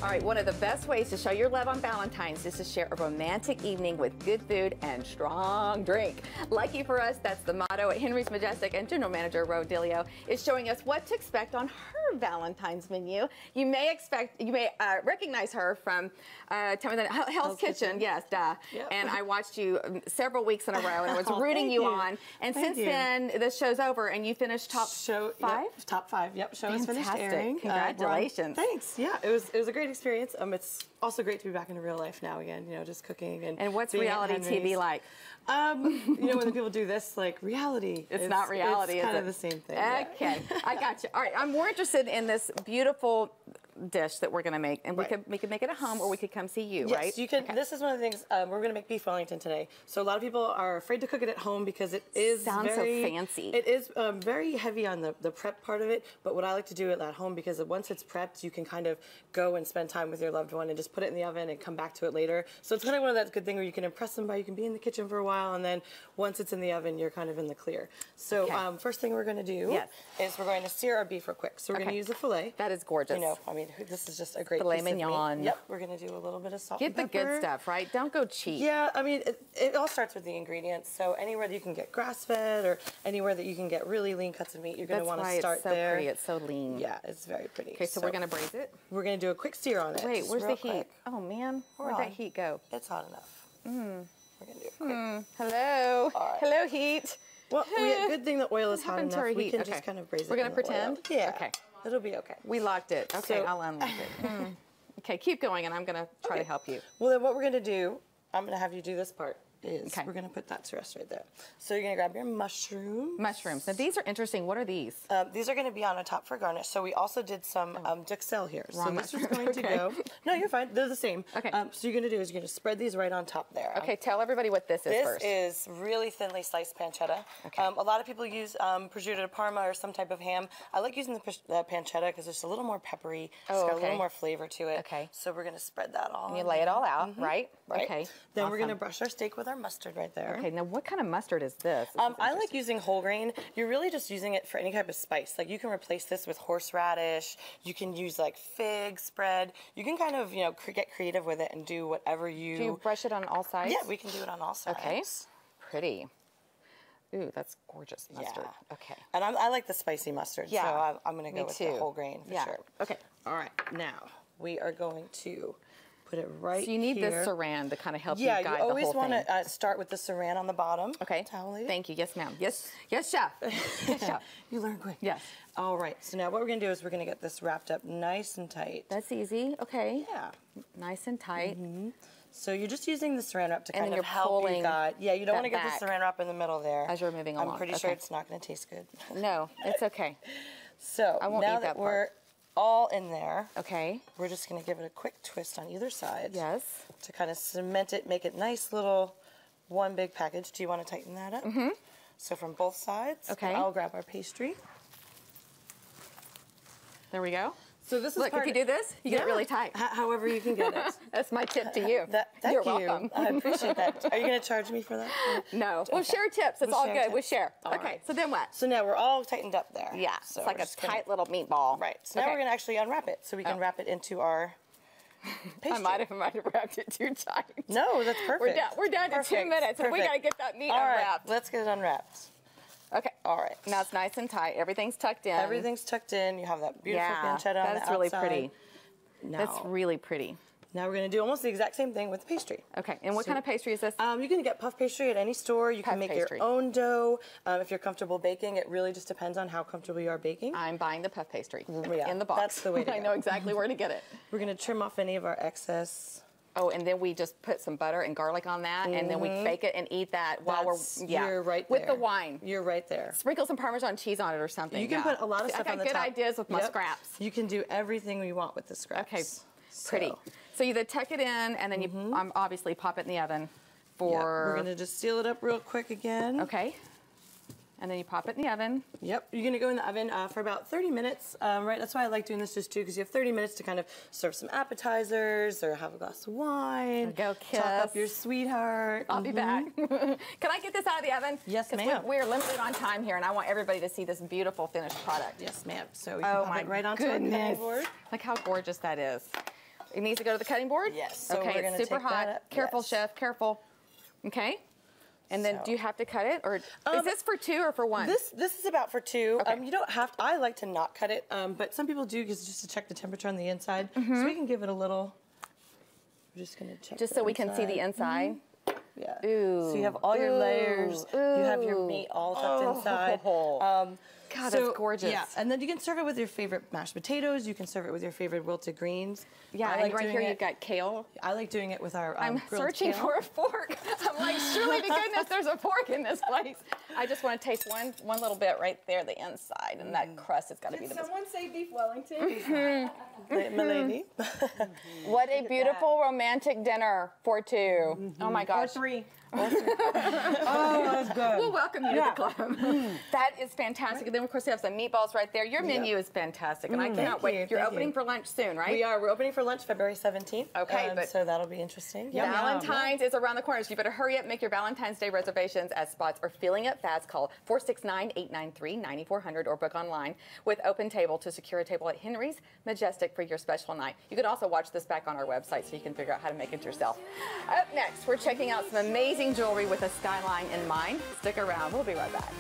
All right, one of the best ways to show your love on Valentine's is to share a romantic evening with good food and strong drink. Lucky for us, that's the motto at Henry's Majestic, and General Manager Rodilio is showing us what to expect on her Valentine's menu. You may recognize her from tell me the Hell's Kitchen. Yes, duh. Yep. And I watched you several weeks in a row, and I was rooting you on. And since then, this show's over, and you finished top 5. Yep, top 5. Yep, show is finished airing. Congratulations. Thanks. Yeah, it was a great experience. It's also great to be back in real life now again. You know, just cooking and what's reality TV like? You know, when the people do this, like reality. It's not reality. It's kind of the same thing. Okay, yeah. I got you. All right, I'm more interested in this beautiful dish that we're going to make, and we could make it at home, or we could come see you, right? Yes, you can. Okay. This is one of the things we're going to make beef Wellington today. So a lot of people are afraid to cook it at home because it is so fancy. It is very heavy on the prep part of it. But what I like to do it at home, because once it's prepped, you can kind of go and spend time with your loved one and just put it in the oven and come back to it later. So it's kind of one of that good thing where you can impress them by you can be in the kitchen for a while, and then once it's in the oven, you're kind of in the clear. So first thing we're going to do is we're going to sear our beef real quick. So we're going to use a filet. That is gorgeous. You know, I mean, this is just a great filet mignon. Yep, we're going to do a little bit of salt and pepper. Get the good stuff, right? Don't go cheap. Yeah, I mean, it all starts with the ingredients. So anywhere that you can get grass-fed or anywhere that you can get really lean cuts of meat, you're going to want to start there. Pretty. It's so lean. Yeah, it's very pretty. Okay, so we're going to braise it. We're going to do a quick sear on it. Wait, where's the heat? Oh, man. Where'd that heat go? It's hot enough. We're going to do it quick. Hello. All right. Hello, heat. Well, good thing the oil is hot enough. We can just kind of braise it. We're going to pretend? Yeah. Okay. It'll be okay. We locked it. Okay, so, I'll unlock it. Okay, keep going, and I'm going to try to help you. Well, then what we're going to do, I'm going to have you do this part. We're going to put that to rest right there. So you're going to grab your mushrooms. Mushrooms. Now, these are interesting. What are these? These are going to be on a top for garnish. So we also did some duxelle here. So this is going to go. No, you're fine. They're the same. Okay. So you're going to do is you're going to spread these right on top there. Okay, tell everybody what this is first. This is really thinly sliced pancetta. Okay. A lot of people use prosciutto di Parma or some type of ham. I like using the pancetta because it's a little more peppery. It's got a little more flavor to it. Okay. So we're going to spread that all. And you lay it all out, right? Okay. Then we're going to brush our steak with our mustard right there. Okay, now what kind of mustard is this? I like using whole grain. You're really just using it for any type of spice. Like you can replace this with horseradish. You can use like fig spread. You can kind of, you know, get creative with it and do whatever you... Do you brush it on all sides? Yeah, we can do it on all sides. Okay, pretty. Ooh, that's gorgeous mustard. Yeah. Okay. And I like the spicy mustard, so I'm going to go with the whole grain for sure. Okay. All right, now we are going to... put it right here. So you need this saran to kind of help you guide the whole thing. Yeah, you always want to start with the saran on the bottom. Okay. Thank you. Yes, ma'am. Yes, yes, chef. Yes, chef. You learn quick. Yes. All right. So now what we're going to do is we're going to get this wrapped up nice and tight. That's easy. Okay. Yeah. Nice and tight. So you're just using the saran wrap to kind of help you guide. Yeah, you don't want to get the saran wrap in the middle there. As you're moving along. I'm pretty sure it's not going to taste good. No, it's okay. So now that we're all in there. Okay. We're just going to give it a quick twist on either side. Yes. To kind of cement it, make it nice little one big package. Do you want to tighten that up? So from both sides. Okay. I'll grab our pastry. There we go. So this is Look, if you do this, you get it really tight. However you can get it. That's my tip to you. Thank You're you. welcome. I appreciate that. Are you going to charge me for that? No. We'll share tips. It's all good. We share. Okay, so then what? So now we're all tightened up there. Yeah, so it's like a tight little meatball. Right. So now we're going to actually unwrap it so we can wrap it into our pastry. I might have wrapped it too tight. No, that's perfect. We're down to 2 minutes, and we got to get that meat unwrapped. Let's get it unwrapped. Okay. All right. Now it's nice and tight. Everything's tucked in. Everything's tucked in. You have that beautiful pancetta on the outside. That's really pretty. That's really pretty. Now we're going to do almost the exact same thing with the pastry. Okay. And what kind of pastry is this? You can get puff pastry at any store. You can make your own dough. If you're comfortable baking, it really just depends on how comfortable you are baking. I'm buying the puff pastry in the box. That's the way to go. I know exactly where to get it. We're going to trim off any of our excess. Oh, and then we just put some butter and garlic on that, and then we bake it and eat that while you're right there. With the wine. You're right there. Sprinkle some Parmesan cheese on it or something. You can put a lot of stuff on the top. I got good ideas with my scraps. You can do everything you want with the scraps. Okay, pretty. So you tuck it in, and then you obviously pop it in the oven for... Yep. We're going to just seal it up real quick again. Okay. And then you pop it in the oven. Yep, you're gonna go in the oven for about 30 minutes, right? That's why I like doing this just too, because you have 30 minutes to kind of serve some appetizers or have a glass of wine. Go kiss. Talk up your sweetheart. I'll be back. Can I get this out of the oven? Yes, ma'am. We're limited on time here, and I want everybody to see this beautiful finished product. Yes, ma'am. So we can pop it right onto the board. Look how gorgeous that is. It needs to go to the cutting board? Yes. So okay, we're gonna it's super take hot. that up. Careful, Yes. chef, careful. Okay. And then So- do you have to cut it? Or is this for 2 or for 1? This is about for 2. Okay. You don't have to. I like to not cut it, but some people do just to check the temperature on the inside. Mm-hmm. So we can give it a little. We're just gonna check. Just the so we can see the inside. Yeah. Ooh. So you have all your layers. You have your meat all tucked inside. God, that's gorgeous. Yeah, and then you can serve it with your favorite mashed potatoes. You can serve it with your favorite wilted greens. Yeah, I and like right doing here it- you've got kale. I like doing it with our I'm grilled searching kale. for a fork. I'm like, surely to goodness there's a fork in this place. I just want to taste one little bit right there, the inside, and that crust has got to be the best. Someone say beef Wellington. My lady. What a beautiful romantic dinner for 2. Oh my gosh. Or 3. Oh, that's good. We'll welcome you to the club. That is fantastic. And then, of course, you have some meatballs right there. Your menu is fantastic, and I cannot Thank wait. you, You're thank opening you. for lunch soon, right? We are. We're opening for lunch February 17th. Okay, but- so that'll be interesting. Valentine's is around the corner, so you better hurry up, make your Valentine's Day reservations as spots are filling up fast. Call 469-893-9400 or book online with Open Table to secure a table at Henry's Majestic for your special night. You can also watch this back on our website so you can figure out how to make it yourself. Up next, we're checking out some amazing jewelry with a skyline in mind. Stick around. We'll be right back.